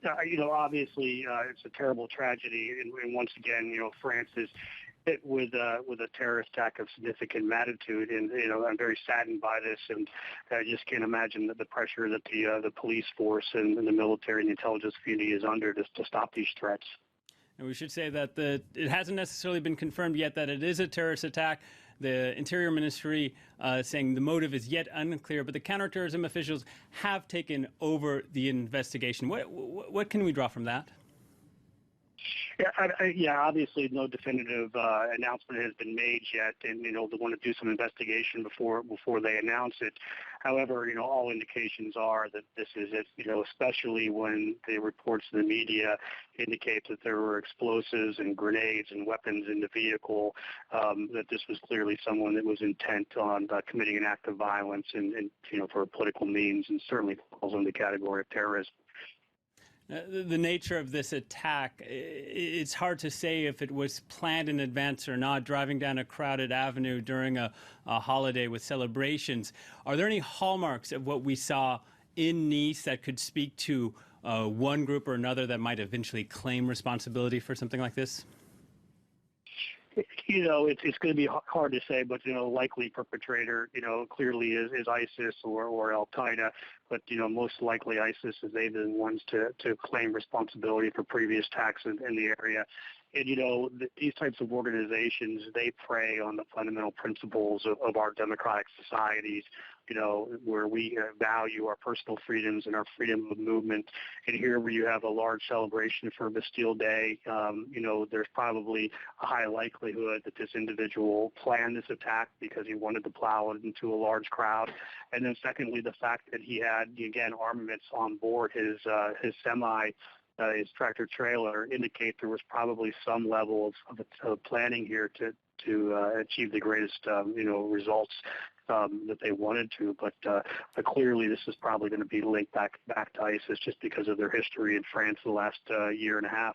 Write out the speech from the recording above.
Obviously, it's a terrible tragedy, and once again, France is hit with a terrorist attack of significant magnitude, and I'm very saddened by this, and I just can't imagine the pressure that the police force and the military and the intelligence community is under to stop these threats. And we should say that it hasn't necessarily been confirmed yet that it is a terrorist attack. The Interior Ministry saying the motive is yet unclear, but the counterterrorism officials have taken over the investigation. What can we draw from that? Yeah, obviously no definitive announcement has been made yet, and they want to do some investigation before they announce it. However, all indications are that this is it. Especially when the reports in the media indicate that there were explosives and grenades and weapons in the vehicle, that this was clearly someone that was intent on committing an act of violence and for political means, and certainly falls in the category of terrorism. The nature of this attack, it's hard to say if it was planned in advance or not, driving down a crowded avenue during a holiday with celebrations. Are there any hallmarks of what we saw in Nice that could speak to one group or another that might eventually claim responsibility for something like this? It's going to be hard to say, but, likely perpetrator, clearly is ISIS or Al-Qaeda, but, most likely ISIS, is they've been the ones to claim responsibility for previous attacks in the area. And, these types of organizations, they prey on the fundamental principles of our democratic societies, where we value our personal freedoms and our freedom of movement. And here where you have a large celebration for Bastille Day, there's probably a high likelihood that this individual planned this attack because he wanted to plow it into a large crowd. And then secondly, the fact that he had, again, armaments on board his semi, his tractor trailer, indicate there was probably some level of planning here to achieve the greatest results that they wanted to, but clearly this is probably going to be linked back to ISIS just because of their history in France the last year and a half.